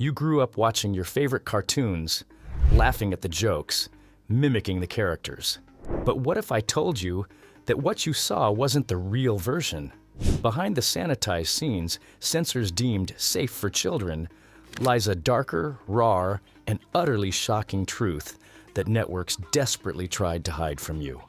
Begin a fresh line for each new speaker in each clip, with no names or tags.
You grew up watching your favorite cartoons, laughing at the jokes, mimicking the characters. But what if I told you that what you saw wasn't the real version? Behind the sanitized scenes censors deemed safe for children lies a darker, raw, and utterly shocking truth that networks desperately tried to hide from you.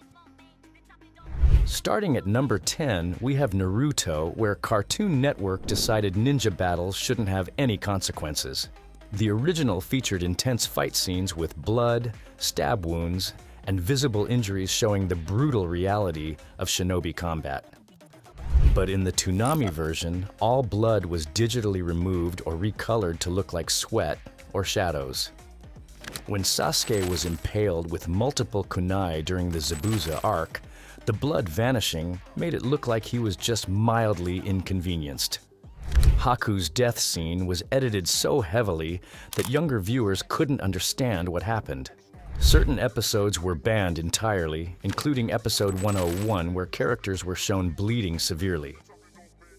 Starting at number 10, we have Naruto, where Cartoon Network decided ninja battles shouldn't have any consequences. The original featured intense fight scenes with blood, stab wounds, and visible injuries showing the brutal reality of shinobi combat. But in the Toonami version, all blood was digitally removed or recolored to look like sweat or shadows. When Sasuke was impaled with multiple kunai during the Zabuza arc, the blood vanishing made it look like he was just mildly inconvenienced. Haku's death scene was edited so heavily that younger viewers couldn't understand what happened. Certain episodes were banned entirely, including episode 101, where characters were shown bleeding severely.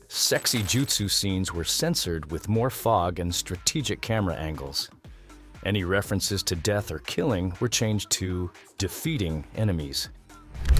Sexy jutsu scenes were censored with more fog and strategic camera angles. Any references to death or killing were changed to defeating enemies.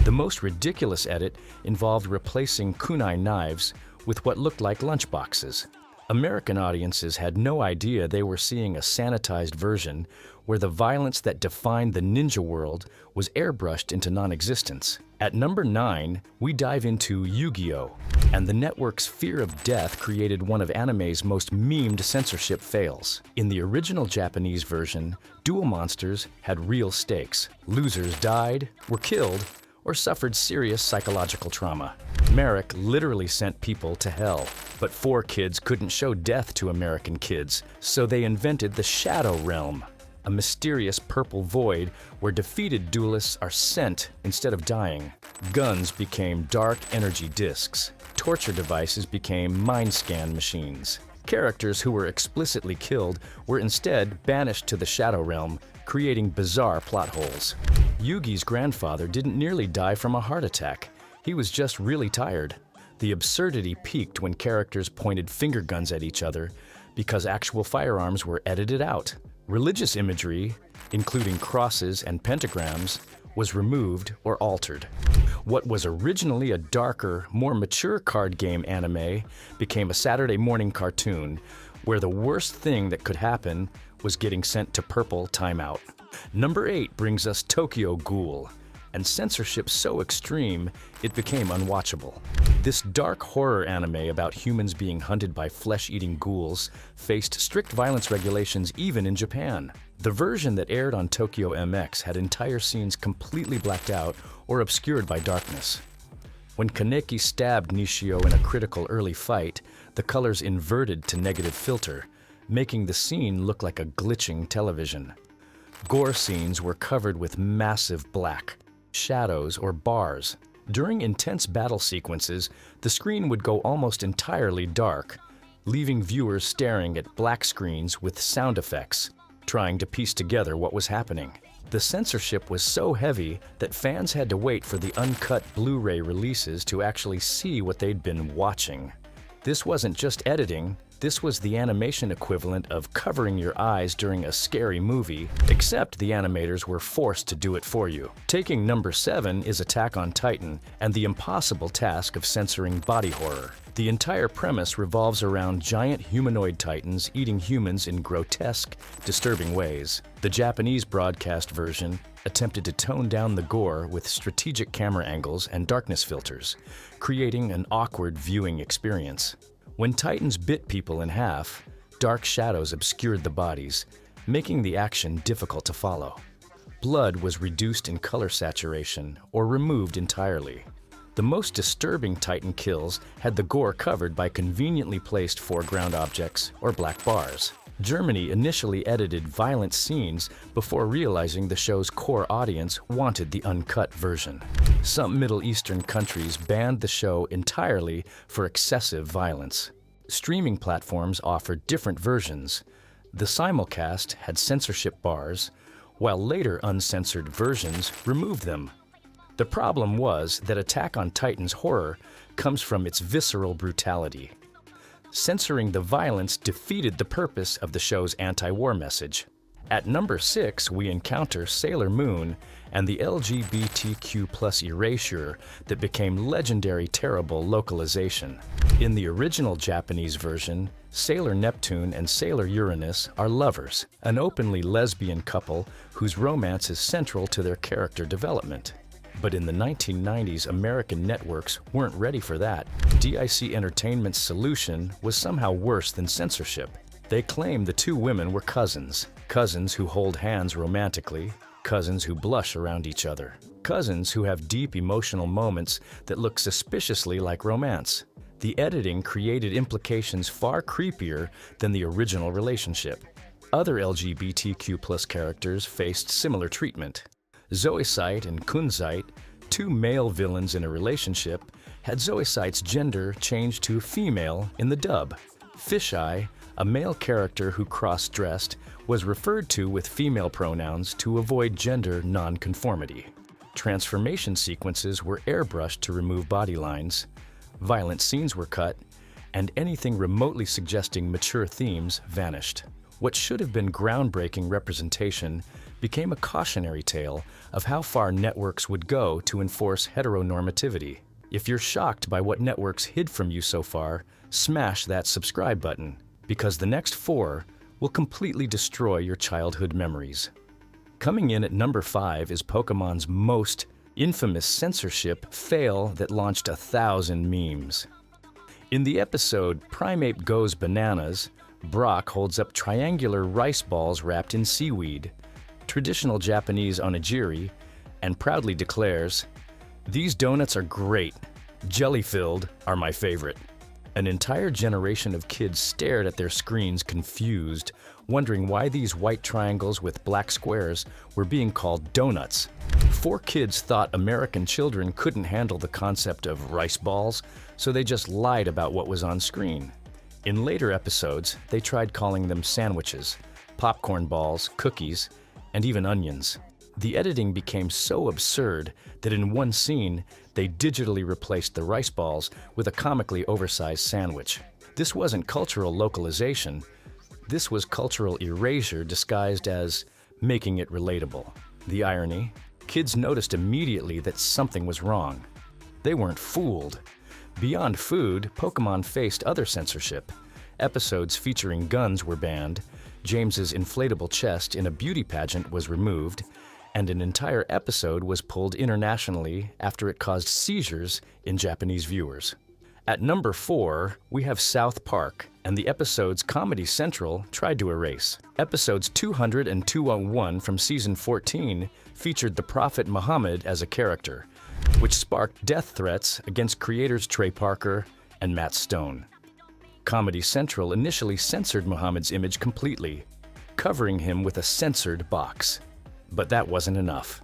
The most ridiculous edit involved replacing kunai knives with what looked like lunchboxes. American audiences had no idea they were seeing a sanitized version where the violence that defined the ninja world was airbrushed into non-existence. At number 9, we dive into Yu-Gi-Oh! And the network's fear of death created one of anime's most memed censorship fails. In the original Japanese version, duel monsters had real stakes. Losers died, were killed, or suffered serious psychological trauma. Merrick literally sent people to hell, but 4Kids couldn't show death to American kids, so they invented the Shadow Realm, a mysterious purple void where defeated duelists are sent instead of dying. Guns became dark energy discs. Torture devices became mind scan machines. Characters who were explicitly killed were instead banished to the Shadow Realm, creating bizarre plot holes. Yugi's grandfather didn't nearly die from a heart attack. He was just really tired. The absurdity peaked when characters pointed finger guns at each other because actual firearms were edited out. Religious imagery, including crosses and pentagrams, was removed or altered. What was originally a darker, more mature card game anime became a Saturday morning cartoon where the worst thing that could happen was getting sent to purple timeout. Number 8 brings us Tokyo Ghoul, and censorship so extreme it became unwatchable. This dark horror anime about humans being hunted by flesh-eating ghouls faced strict violence regulations even in Japan. The version that aired on Tokyo MX had entire scenes completely blacked out or obscured by darkness. When Kaneki stabbed Nishio in a critical early fight, the colors inverted to negative filter, making the scene look like a glitching television. Gore scenes were covered with massive black, shadows, or bars. During intense battle sequences, the screen would go almost entirely dark, leaving viewers staring at black screens with sound effects, trying to piece together what was happening. The censorship was so heavy that fans had to wait for the uncut Blu-ray releases to actually see what they'd been watching. This wasn't just editing, this was the animation equivalent of covering your eyes during a scary movie, except the animators were forced to do it for you. Taking number 7 is Attack on Titan and the impossible task of censoring body horror. The entire premise revolves around giant humanoid titans eating humans in grotesque, disturbing ways. The Japanese broadcast version attempted to tone down the gore with strategic camera angles and darkness filters, creating an awkward viewing experience. When titans bit people in half, dark shadows obscured the bodies, making the action difficult to follow. Blood was reduced in color saturation or removed entirely. The most disturbing Titan kills had the gore covered by conveniently placed foreground objects or black bars. Germany initially edited violent scenes before realizing the show's core audience wanted the uncut version. Some Middle Eastern countries banned the show entirely for excessive violence. Streaming platforms offered different versions. The simulcast had censorship bars, while later uncensored versions removed them. The problem was that Attack on Titan's horror comes from its visceral brutality. Censoring the violence defeated the purpose of the show's anti-war message. At number 6, we encounter Sailor Moon and the LGBTQ+ erasure that became legendary terrible localization. In the original Japanese version, Sailor Neptune and Sailor Uranus are lovers, an openly lesbian couple whose romance is central to their character development. But in the 1990s, American networks weren't ready for that. DIC Entertainment's solution was somehow worse than censorship. They claimed the two women were cousins, cousins who hold hands romantically, cousins who blush around each other, cousins who have deep emotional moments that look suspiciously like romance. The editing created implications far creepier than the original relationship. Other LGBTQ+ characters faced similar treatment. Zoisite and Kunzite, two male villains in a relationship, had Zoisite's gender changed to female in the dub. Fisheye, a male character who cross-dressed, was referred to with female pronouns to avoid gender non-conformity. Transformation sequences were airbrushed to remove body lines, violent scenes were cut, and anything remotely suggesting mature themes vanished. What should have been groundbreaking representation became a cautionary tale of how far networks would go to enforce heteronormativity. If you're shocked by what networks hid from you so far, smash that subscribe button, because the next 4 will completely destroy your childhood memories. Coming in at number 5 is Pokemon's most infamous censorship fail that launched 1,000 memes. In the episode Primeape Goes Bananas, Brock holds up triangular rice balls wrapped in seaweed, traditional Japanese onigiri, and proudly declares, "These donuts are great. Jelly-filled are my favorite." An entire generation of kids stared at their screens confused, wondering why these white triangles with black squares were being called donuts. 4 kids thought American children couldn't handle the concept of rice balls, so they just lied about what was on screen. In later episodes, they tried calling them sandwiches, popcorn balls, cookies, and even onions. The editing became so absurd that in one scene, they digitally replaced the rice balls with a comically oversized sandwich. This wasn't cultural localization. This was cultural erasure disguised as making it relatable. The irony? Kids noticed immediately that something was wrong. They weren't fooled. Beyond food, Pokémon faced other censorship. Episodes featuring guns were banned, James's inflatable chest in a beauty pageant was removed, and an entire episode was pulled internationally after it caused seizures in Japanese viewers. At number 4, we have South Park, and the episodes Comedy Central tried to erase. Episodes 200 and 201 from Season 14 featured the Prophet Muhammad as a character, which sparked death threats against creators Trey Parker and Matt Stone. Comedy Central initially censored Muhammad's image completely, covering him with a censored box. But that wasn't enough.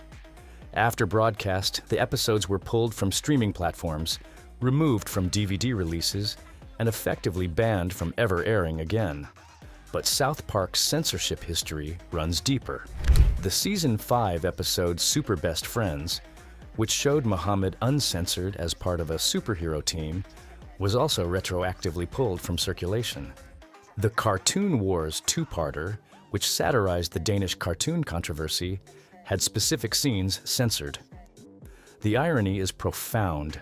After broadcast, the episodes were pulled from streaming platforms, removed from DVD releases, and effectively banned from ever airing again. But South Park's censorship history runs deeper. The Season 5 episode Super Best Friends, which showed Muhammad uncensored as part of a superhero team, was also retroactively pulled from circulation. The Cartoon Wars 2-parter, which satirized the Danish cartoon controversy, had specific scenes censored. The irony is profound.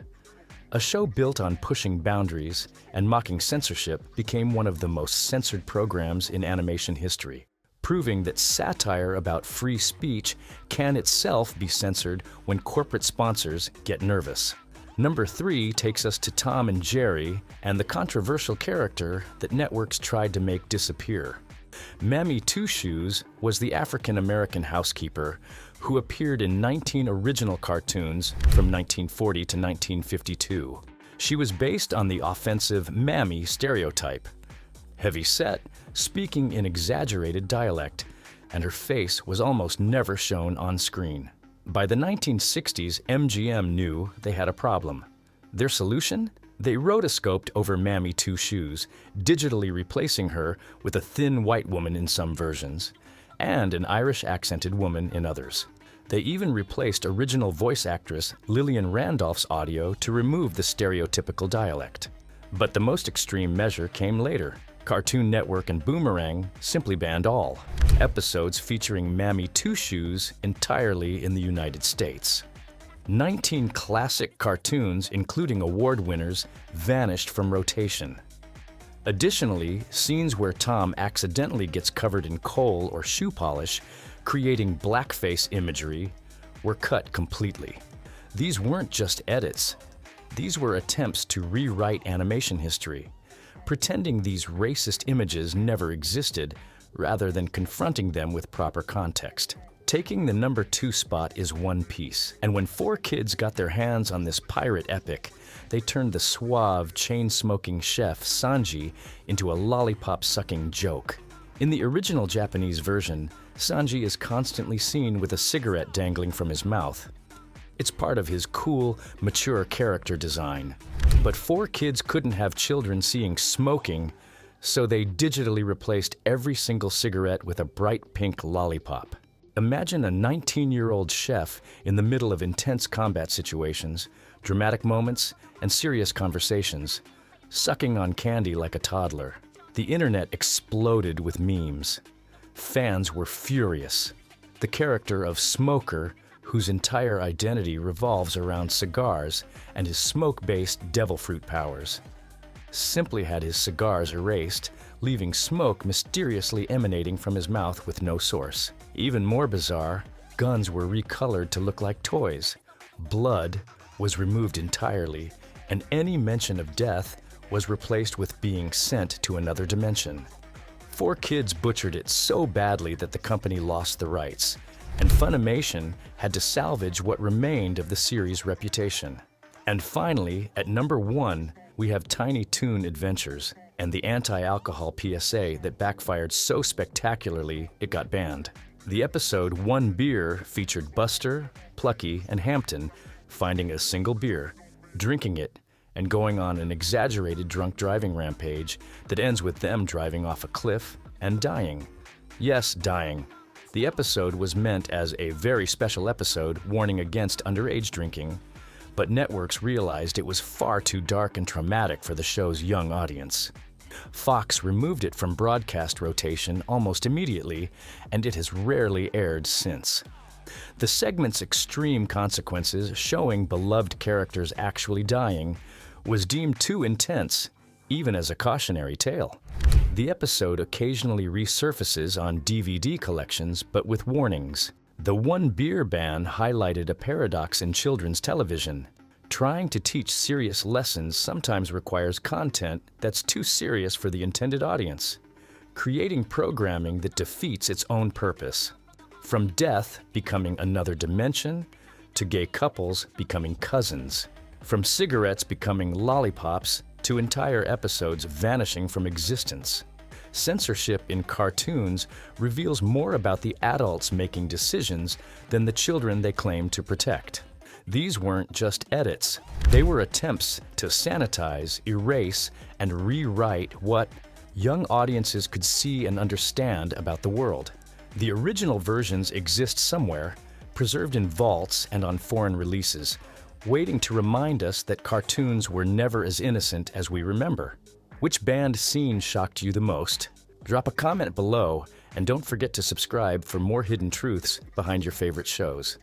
A show built on pushing boundaries and mocking censorship became one of the most censored programs in animation history, proving that satire about free speech can itself be censored when corporate sponsors get nervous. Number 3 takes us to Tom and Jerry and the controversial character that networks tried to make disappear. Mammy Two Shoes was the African-American housekeeper who appeared in 19 original cartoons from 1940 to 1952. She was based on the offensive Mammy stereotype. Heavy-set, speaking in exaggerated dialect, and her face was almost never shown on screen. By the 1960s, MGM knew they had a problem. Their solution? They rotoscoped over Mammy Two Shoes, digitally replacing her with a thin white woman in some versions, and an Irish-accented woman in others. They even replaced original voice actress Lillian Randolph's audio to remove the stereotypical dialect. But the most extreme measure came later. Cartoon Network and Boomerang simply banned all episodes featuring Mammy Two Shoes entirely in the United States. 19 classic cartoons, including award winners, vanished from rotation. Additionally, scenes where Tom accidentally gets covered in coal or shoe polish, creating blackface imagery, were cut completely. These weren't just edits. These were attempts to rewrite animation history, pretending these racist images never existed rather than confronting them with proper context. Taking the number 2 spot is One Piece, and when 4 kids got their hands on this pirate epic, they turned the suave, chain-smoking chef Sanji into a lollipop-sucking joke. In the original Japanese version, Sanji is constantly seen with a cigarette dangling from his mouth. It's part of his cool, mature character design. But 4 kids couldn't have children seeing smoking, so they digitally replaced every single cigarette with a bright pink lollipop. Imagine a 19-year-old chef in the middle of intense combat situations, dramatic moments, and serious conversations, sucking on candy like a toddler. The internet exploded with memes. Fans were furious. The character of Smoker, whose entire identity revolves around cigars and his smoke-based devil fruit powers, simply had his cigars erased, leaving smoke mysteriously emanating from his mouth with no source. Even more bizarre, guns were recolored to look like toys. Blood was removed entirely, and any mention of death was replaced with being sent to another dimension. 4 kids butchered it so badly that the company lost the rights, and Funimation had to salvage what remained of the series' reputation. And finally, at number 1, we have Tiny Toon Adventures and the anti-alcohol PSA that backfired so spectacularly it got banned. The episode One Beer featured Buster, Plucky, and Hampton finding a single beer, drinking it, and going on an exaggerated drunk driving rampage that ends with them driving off a cliff and dying. Yes, dying. The episode was meant as a very special episode warning against underage drinking, but networks realized it was far too dark and traumatic for the show's young audience. Fox removed it from broadcast rotation almost immediately, and it has rarely aired since. The segment's extreme consequences, showing beloved characters actually dying, was deemed too intense, even as a cautionary tale. The episode occasionally resurfaces on DVD collections, but with warnings. The One Beer ban highlighted a paradox in children's television. Trying to teach serious lessons sometimes requires content that's too serious for the intended audience, creating programming that defeats its own purpose. From death becoming another dimension, to gay couples becoming cousins. From cigarettes becoming lollipops, to entire episodes vanishing from existence. Censorship in cartoons reveals more about the adults making decisions than the children they claim to protect. These weren't just edits. They were attempts to sanitize, erase, and rewrite what young audiences could see and understand about the world. The original versions exist somewhere, preserved in vaults and on foreign releases, waiting to remind us that cartoons were never as innocent as we remember. Which banned scene shocked you the most? Drop a comment below, and don't forget to subscribe for more hidden truths behind your favorite shows.